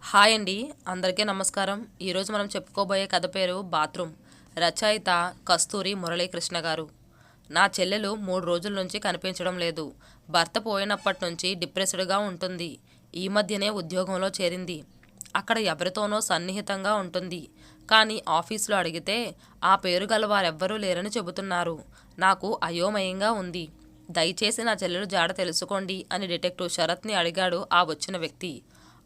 Hi అండి, అందరికీ నమస్కారం. ఈరోజు మనం చెప్పుకోబోయే కథ పేరు బాత్రూమ్. రచయిత కస్తూరి మురళీకృష్ణ గారు. నా చెల్లెలు 3 రోజుల నుంచి కనిపించడం లేదు. భర్త పోయినప్పటి నుంచి డిప్రెస్డ్గా ఉంటుంది. ఈ మధ్యనే ఉద్యోగంలో చేరింది. అక్కడ ఎవరితోనో సన్నిహితంగా ఉంటుంది. కానీ ఆఫీసులో అడిగితే ఆ పేరు గల వారెవ్వరూ లేరని చెబుతున్నారు. నాకు అయోమయంగా ఉంది. దయచేసి నా చెల్లెలు జాడ తెలుసుకోండి అని డిటెక్టివ్ శరత్ని అడిగాడు ఆ వచ్చిన వ్యక్తి.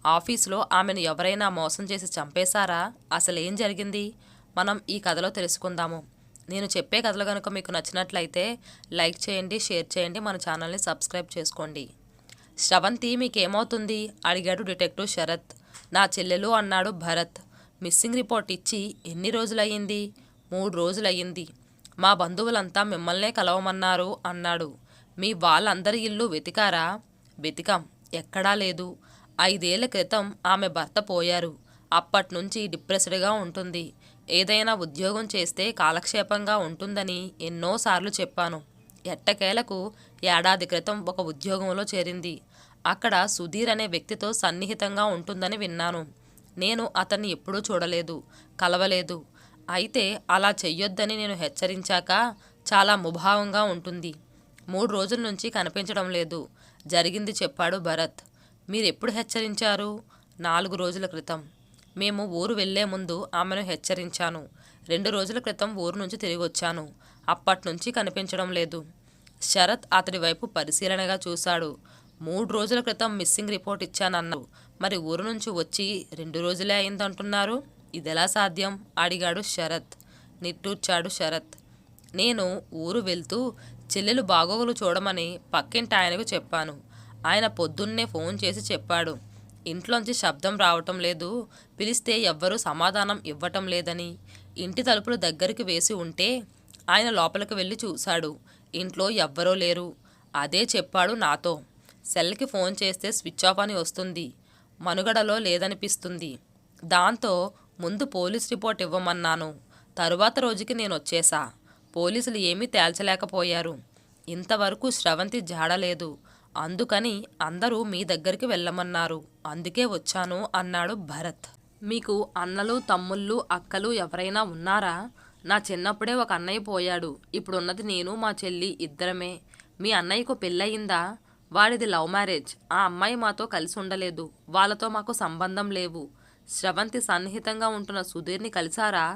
ఆఫీసులో ఆమెను ఎవరైనా మోసం చేసి చంపేశారా? అసలేం జరిగింది? మనం ఈ కథలో తెలుసుకుందాము. నేను చెప్పే కథలు కనుక మీకు నచ్చినట్లయితే లైక్ చేయండి, షేర్ చేయండి, మన ఛానల్ని సబ్స్క్రైబ్ చేసుకోండి. శ్రవంతి మీకేమవుతుంది? అడిగాడు డిటెక్టివ్ శరత్. నా చెల్లెలు అన్నాడు భరత్. మిస్సింగ్ రిపోర్ట్ ఇచ్చి ఎన్ని రోజులయ్యింది? 3 రోజులయ్యింది. మా బంధువులంతా మిమ్మల్నే కలవమన్నారు అన్నాడు. మీ వాళ్ళందరి ఇల్లు వెతికారా? వెతికాం, ఎక్కడా లేదు. 5 ఏళ్ల క్రితం ఆమె భర్త పోయారు. అప్పట్నుంచి డిప్రెస్డ్గా ఉంటుంది. ఏదైనా ఉద్యోగం చేస్తే కాలక్షేపంగా ఉంటుందని ఎన్నోసార్లు చెప్పాను. ఎట్టకేలకు ఏడాది క్రితం ఒక ఉద్యోగంలో చేరింది. అక్కడ సుధీర్ అనే వ్యక్తితో సన్నిహితంగా ఉంటుందని విన్నాను. నేను అతన్ని ఎప్పుడూ చూడలేదు, కలవలేదు. అయితే అలా చెయ్యొద్దని నేను హెచ్చరించాక చాలా ముభావంగా ఉంటుంది. 3 రోజుల నుంచి కనిపించడం లేదు. జరిగింది చెప్పాడు భరత్. మీరెప్పుడు హెచ్చరించారు? 4 రోజుల క్రితం. మేము ఊరు వెళ్లే ముందు ఆమెను హెచ్చరించాను. 2 రోజుల క్రితం ఊరు నుంచి తిరిగొచ్చాను. అప్పట్నుంచి కనిపించడం లేదు. శరత్ అతడి వైపు పరిశీలనగా చూశాడు. 3 రోజుల క్రితం మిస్సింగ్ రిపోర్ట్ ఇచ్చానన్నారు. మరి ఊరు నుంచి వచ్చి 2 రోజులే అయిందంటున్నారు. ఇదెలా సాధ్యం? అడిగాడు శరత్. నిట్టూర్చాడు శరత్. నేను ఊరు వెళ్తూ చెల్లెలు బాగోగులు చూడమని పక్కింటి ఆయనకు చెప్పాను. ఆయన పొద్దున్నే ఫోన్ చేసి చెప్పాడు. ఇంట్లోంచి శబ్దం రావటం లేదు, పిలిస్తే ఎవ్వరూ సమాధానం ఇవ్వటం లేదని. ఇంటి తలుపులు దగ్గరికి వేసి ఉంటే ఆయన లోపలికి వెళ్ళి చూశాడు. ఇంట్లో ఎవ్వరూ లేరు. అదే చెప్పాడు నాతో. సెల్కి ఫోన్ చేస్తే స్విచ్ ఆఫ్ అని వస్తుంది. మనుగడలో లేదనిపిస్తుంది. దాంతో ముందు పోలీస్ రిపోర్ట్ ఇవ్వమన్నాను. తరువాత రోజుకి నేను వచ్చేసా. పోలీసులు ఏమీ తేల్చలేకపోయారు. ఇంతవరకు శ్రవంతి జాడలేదు. అందుకని అందరూ మీ దగ్గరికి వెళ్ళమన్నారు. అందుకే వచ్చాను అన్నాడు భరత్. మీకు అన్నలు, తమ్ముళ్ళు, అక్కలు ఎవరైనా ఉన్నారా? నా చిన్నప్పుడే ఒక అన్నయ్య పోయాడు. ఇప్పుడున్నది నేను, మా చెల్లి ఇద్దరమే. మీ అన్నయ్యకు పెళ్ళయిందా? వాడిది లవ్ మ్యారేజ్. ఆ అమ్మాయి మాతో కలిసి ఉండలేదు. వాళ్ళతో మాకు సంబంధం లేవు. శ్రవంతి సన్నిహితంగా ఉంటున్న సుధీర్ని కలిశారా?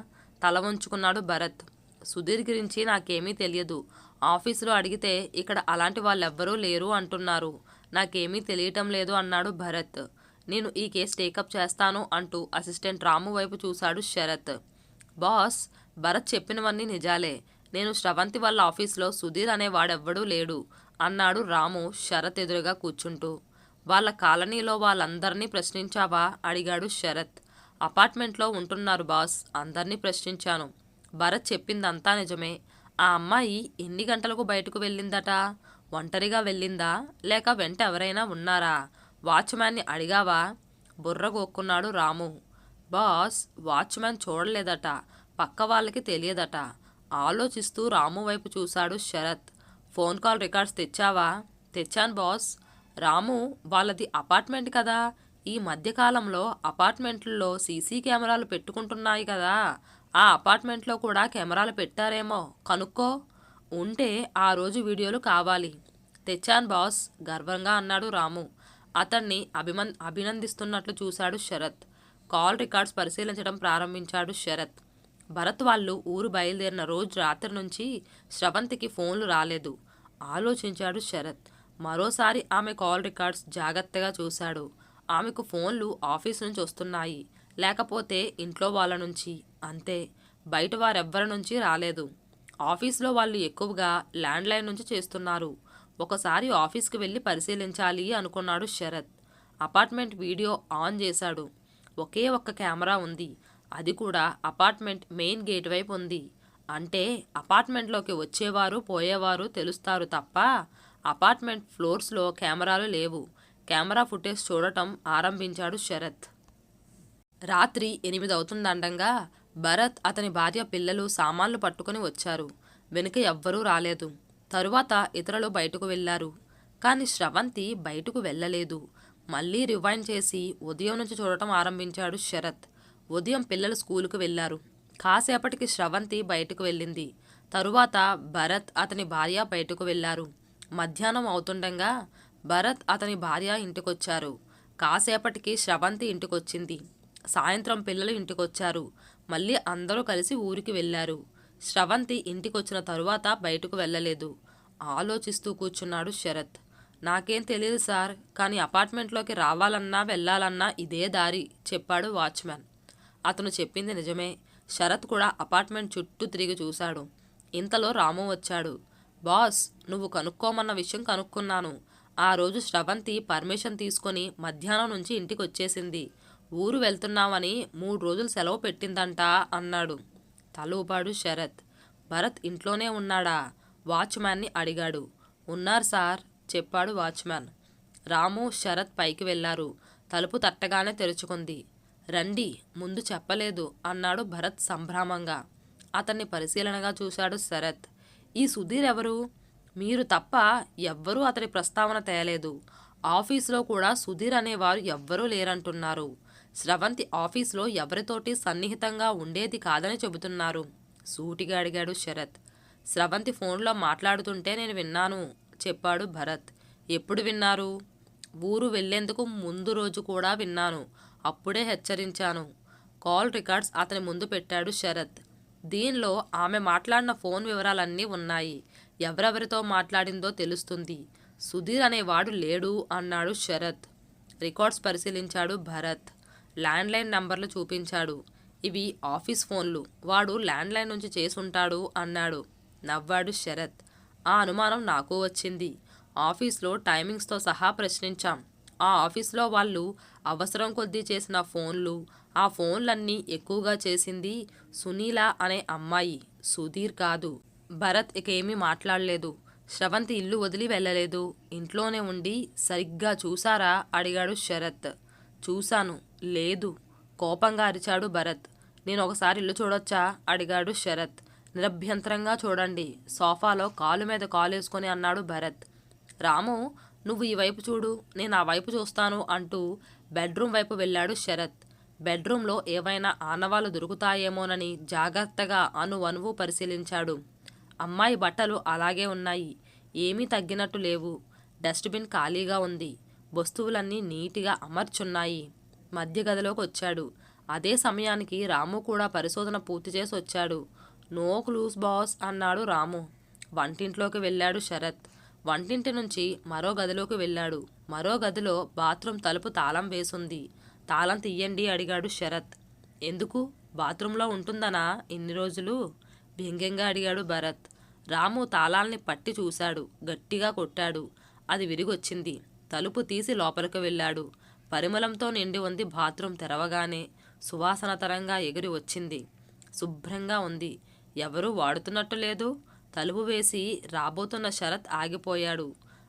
తల వంచుకున్నాడు భరత్. సుధీర్ గురించి నాకేమీ తెలియదు. ఆఫీసులో అడిగితే ఇక్కడ అలాంటి వాళ్ళెవ్వరూ లేరు అంటున్నారు. నాకేమీ తెలియటం లేదు అన్నాడు భరత్. నేను ఈ కేసు టేకప్ చేస్తాను అంటూ అసిస్టెంట్ రాము వైపు చూశాడు శరత్. బాస్, భరత్ చెప్పినవన్నీ నిజాలే. నేను శ్రవంతి వాళ్ళ ఆఫీసులో సుధీర్ అనే వాడెవ్వడూ లేడు అన్నాడు రాము శరత్ ఎదురుగా కూర్చుంటూ. వాళ్ళ కాలనీలో వాళ్ళందరినీ ప్రశ్నించావా? అడిగాడు శరత్. అపార్ట్మెంట్లో ఉంటున్నారు బాస్, అందరినీ ప్రశ్నించాను. భరత్ చెప్పిందంతా నిజమే. ఆ అమ్మాయి ఎన్ని గంటలకు బయటకు వెళ్ళిందట? ఒంటరిగా వెళ్ళిందా, లేక వెంట ఎవరైనా ఉన్నారా? వాచ్మ్యాన్ని అడిగావా? బుర్ర గోక్కున్నాడు రాము. Boss, watchman చూడలేదట. పక్క వాళ్ళకి తెలియదట. ఆలోచిస్తూ రాము వైపు చూశాడు శరత్. ఫోన్ కాల్ రికార్డ్స్ తెచ్చావా? తెచ్చాను బాస్. రాము, వాళ్ళది అపార్ట్మెంట్ కదా. ఈ మధ్యకాలంలో అపార్ట్మెంట్లలో సీసీ కెమెరాలు పెట్టుకుంటున్నాయి కదా. ఆ అపార్ట్మెంట్లో కూడా కెమెరాలు పెట్టారేమో, కనుక్కో. ఉంటే ఆ రోజు వీడియోలు కావాలి. తెచ్చాను బాస్, గర్వంగా అన్నాడు రాము. అతన్ని అభినందిస్తున్నట్లు చూశాడు శరత్. కాల్ రికార్డ్స్ పరిశీలించడం ప్రారంభించాడు శరత్. భరత్ వాళ్ళు ఊరు బయలుదేరిన రోజు రాత్రి నుంచి శ్రవంతికి ఫోన్లు రాలేదు. ఆలోచించాడు శరత్. మరోసారి ఆమె కాల్ రికార్డ్స్ జాగ్రత్తగా చూశాడు. ఆమెకు ఫోన్లు ఆఫీస్ నుంచి వస్తున్నాయి, లేకపోతే ఇంట్లో వాళ్ళ నుంచి. అంతే, బయట వారెవ్వరి నుంచి రాలేదు. ఆఫీస్లో వాళ్ళు ఎక్కువగా ల్యాండ్లైన్ నుంచి చేస్తున్నారు. ఒకసారి ఆఫీస్కి వెళ్ళి పరిశీలించాలి అనుకున్నాడు శరత్. అపార్ట్మెంట్ వీడియో ఆన్ చేశాడు. ఒకే ఒక్క కెమెరా ఉంది. అది కూడా అపార్ట్మెంట్ మెయిన్ గేట్ వైపు ఉంది. అంటే అపార్ట్మెంట్లోకి వచ్చేవారు పోయేవారు తెలుస్తారు తప్ప అపార్ట్మెంట్ ఫ్లోర్స్లో కెమెరాలు లేవు. కెమెరా ఫుటేజ్ చూడటం ఆరంభించాడు శరత్. రాత్రి 8 అవుతుందండంగా భరత్, అతని భార్య, పిల్లలు సామాన్లు పట్టుకుని వచ్చారు. వెనుక ఎవ్వరూ రాలేదు. తరువాత ఇతరులు బయటకు వెళ్లారు. కాని శ్రవంతి బయటకు వెళ్ళలేదు. మళ్ళీ రివైండ్ చేసి ఉదయం నుంచి చూడటం ఆరంభించాడు శరత్. ఉదయం పిల్లలు స్కూలుకు వెళ్లారు. కాసేపటికి స్రవంతి బయటకు వెళ్ళింది. తరువాత భరత్ అతని భార్య బయటకు వెళ్లారు. మధ్యాహ్నం అవుతుండగా భరత్ అతని భార్య ఇంటికొచ్చారు. కాసేపటికి స్రవంతి ఇంటికొచ్చింది. సాయంత్రం పిల్లలు ఇంటికొచ్చారు. మళ్ళీ అందరూ కలిసి ఊరికి వెళ్లారు. స్రవంతి ఇంటికొచ్చిన తరువాత బయటకు వెళ్ళలేదు. ఆలోచిస్తూ కూర్చున్నాడు శరత్. నాకేం తెలియదు సార్, కానీ అపార్ట్మెంట్లోకి రావాలన్నా వెళ్ళాలన్నా ఇదే దారి, చెప్పాడు వాచ్మ్యాన్. అతను చెప్పింది నిజమే. శరత్ కూడా అపార్ట్మెంట్ చుట్టూ తిరిగి చూశాడు. ఇంతలో రాము వచ్చాడు. బాస్, నువ్వు కనుక్కోమన్న విషయం కనుక్కున్నాను. ఆ రోజు స్రవంతి పర్మిషన్ తీసుకొని మధ్యాహ్నం నుంచి ఇంటికి వచ్చేసింది. ఊరు వెళ్తున్నామని 3 రోజులు సెలవు పెట్టిందంట అన్నాడు. తల ఊపాడు శరత్. భరత్ ఇంట్లోనే ఉన్నాడా? వాచ్మ్యాన్ని అడిగాడు. ఉన్నారు సార్, చెప్పాడు వాచ్మ్యాన్. రాము, శరత్ పైకి వెళ్లారు. తలుపు తట్టగానే తెరుచుకుంది. రండి, ముందు చెప్పలేదు అన్నాడు భరత్ సంభ్రమంగా. అతన్ని పరిశీలనగా చూశాడు శరత్. ఈ సుధీర్ ఎవరు? మీరు తప్ప ఎవ్వరూ అతడి ప్రస్తావన తేలేదు. ఆఫీసులో కూడా సుధీర్ అనేవారు ఎవ్వరూ లేరంటున్నారు. స్రవంతి ఆఫీసులో ఎవరితోటి సన్నిహితంగా ఉండేది కాదని చెబుతున్నారు. సూటిగా అడిగాడు శరత్. స్రవంతి ఫోన్లో మాట్లాడుతుంటే నేను విన్నాను, చెప్పాడు భరత్. ఎప్పుడు విన్నారు? ఊరు వెళ్లేందుకు ముందు రోజు కూడా విన్నాను. అప్పుడే హెచ్చరించాను. కాల్ రికార్డ్స్ అతని ముందు పెట్టాడు శరత్. దీనిలో ఆమె మాట్లాడిన ఫోన్ వివరాలన్నీ ఉన్నాయి. ఎవరెవరితో మాట్లాడిందో తెలుస్తుంది. సుధీర్ అనేవాడు లేడు అన్నాడు శరత్. రికార్డ్స్ పరిశీలించాడు భరత్. ల్యాండ్లైన్ నంబర్లు చూపించాడు. ఇవి ఆఫీస్ ఫోన్లు. వాడు ల్యాండ్లైన్ నుంచి చేసుంటాడు అన్నాడు. నవ్వాడు శరత్. ఆ అనుమానం నాకు వచ్చింది. ఆఫీస్లో టైమింగ్స్తో సహా ప్రశ్నించాం. ఆ ఆఫీస్లో వాళ్ళు అవసరం కొద్దీ చేసిన ఫోన్లు, ఆ ఫోన్లన్నీ ఎక్కువగా చేసింది సునీల అనే అమ్మాయి, సుధీర్ కాదు. భరత్ ఇకేమీ మాట్లాడలేదు. స్రవంతి ఇల్లు వదిలి వెళ్ళలేదు. ఇంట్లోనే ఉండి సరిగ్గా చూసారా అడిగాడు శరత్. చూశాను. లేదు, కోపంగా అరిచాడు భరత్. నేను ఒకసారి ఇల్లు చూడొచ్చా అడిగాడు శరత్. నిరభ్యంతరంగా చూడండి, సోఫాలో కాలు మీద కాలేసుకొని అన్నాడు భరత్. రాము, నువ్వు ఈ వైపు చూడు, నేను ఆ వైపు చూస్తాను అంటూ బెడ్రూమ్ వైపు వెళ్ళాడు శరత్. బెడ్రూమ్లో ఏవైనా ఆనవాళ్లు దొరుకుతాయేమోనని జాగ్రత్తగా అణువణువు పరిశీలించాడు. అమ్మాయి బట్టలు అలాగే ఉన్నాయి. ఏమీ తగ్గినట్టు లేవు. డస్ట్బిన్ ఖాళీగా ఉంది. వస్తువులన్నీ నీటిగా అమర్చున్నాయి. మధ్య గదిలోకి వచ్చాడు. అదే సమయానికి రాము కూడా పరిశోధన పూర్తి చేసి వచ్చాడు. నో క్లూస్ బాస్ అన్నాడు రాము. వంటింట్లోకి వెళ్ళాడు శరత్. వంటింటి నుంచి మరో గదిలోకి వెళ్ళాడు. మరో గదిలో బాత్రూమ్ తలుపు తాళం వేసుంది. తాళం తీయండి అడిగాడు శరత్. ఎందుకు? బాత్రూంలో ఉంటుందనా ఇన్ని రోజులు? వ్యంగ్యంగా అడిగాడు భరత్. రాము తాళాల్ని పట్టి చూశాడు. గట్టిగా కొట్టాడు. అది విరిగొచ్చింది. తలుపు తీసి లోపలికి వెళ్ళాడు. పరిమళంతో నిండి ఉంది బాత్రూమ్. తెరవగానే సువాసనతరంగా ఎగిరి వచ్చింది. శుభ్రంగా ఉంది. ఎవరూ వాడుతున్నట్టు లేదు. తలుపు వేసి రాబోతున్న శరత్ ఆగిపోయాడు.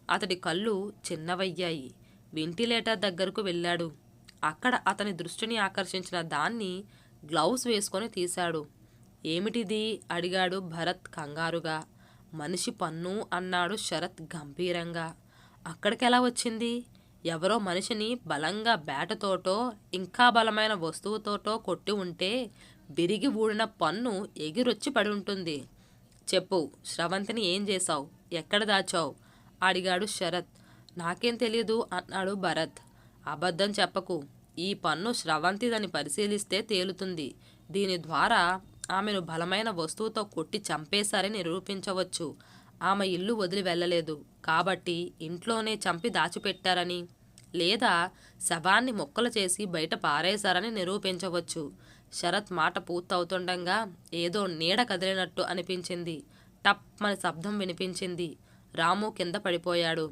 అతడి కళ్ళు చిన్నవయ్యాయి. వెంటిలేటర్ దగ్గరకు వెళ్ళాడు. అక్కడ అతని దృష్టిని ఆకర్షించిన దాన్ని గ్లౌస్ వేసుకొని తీశాడు. ఏమిటిది అడిగాడు భరత్ కంగారుగా. మనిషి పన్ను అన్నాడు శరత్ గంభీరంగా. అక్కడికెలా వచ్చింది? ఎవరో మనిషిని బలంగా బ్యాటతోటో ఇంకా బలమైన వస్తువుతోటో కొట్టి ఉంటే విరిగి ఊడిన పన్ను ఎగిరొచ్చి పడి ఉంటుంది. చెప్పు, స్రవంతిని ఏం చేశావు? ఎక్కడ దాచావు అడిగాడు శరత్. నాకేం తెలియదు అన్నాడు భరత్. అబద్ధం చెప్పకు. ఈ పన్ను స్రవంతిదని పరిశీలిస్తే తేలుతుంది. దీని ద్వారా ఆమెను బలమైన వస్తువుతో కొట్టి చంపేశారని నిరూపించవచ్చు. ఆమె ఇల్లు వదిలి వెళ్ళలేదు కాబట్టి ఇంట్లోనే చంపి దాచిపెట్టారని, లేదా శవాన్ని మొక్కలు చేసి బయట పారేశారని నిరూపించవచ్చు. శరత్ మాట పూర్తవుతుండగా ఏదో నీడ కదిలినట్టు అనిపించింది. టప్మని శబ్దం వినిపించింది. రాము కింద పడిపోయాడు.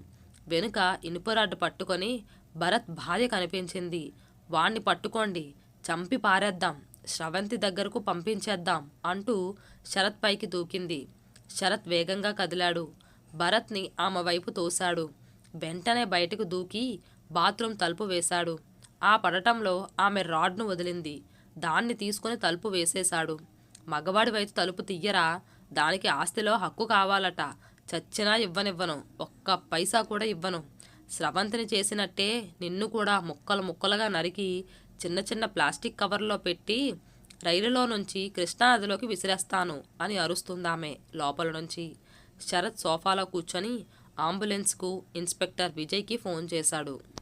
వెనుక ఇనుపరాడ్డు పట్టుకొని భరత్ భార్య కనిపించింది. వాణ్ణి పట్టుకోండి, చంపి పారేద్దాం, స్రవంతి దగ్గరకు పంపించేద్దాం అంటూ శరత్ పైకి దూకింది. శరత్ వేగంగా కదిలాడు. భరత్ని ఆమె వైపు తోశాడు. వెంటనే బయటకు దూకి బాత్రూమ్ తలుపు వేశాడు. ఆ పడటంలో ఆమె రాడ్ను వదిలింది. దాన్ని తీసుకుని తలుపు వేసేశాడు. మగవాడి వైపు తలుపు తీయరా, దానికి ఆస్తిలో హక్కు కావాలట. చచ్చినా ఇవ్వనివ్వను, ఒక్క పైసా కూడా ఇవ్వను. స్రవంతిని చేసినట్టే నిన్ను కూడా ముక్కలు ముక్కలుగా నరికి చిన్న చిన్న ప్లాస్టిక్ కవర్లో పెట్టి రైలులో నుంచి కృష్ణానదిలోకి విసిరేస్తాను అని అరుస్తుందామె లోపల నుంచి. శరత్ సోఫాలో కూర్చొని అంబులెన్స్కు ఇన్స్పెక్టర్ విజయ్కి ఫోన్ చేశాడు.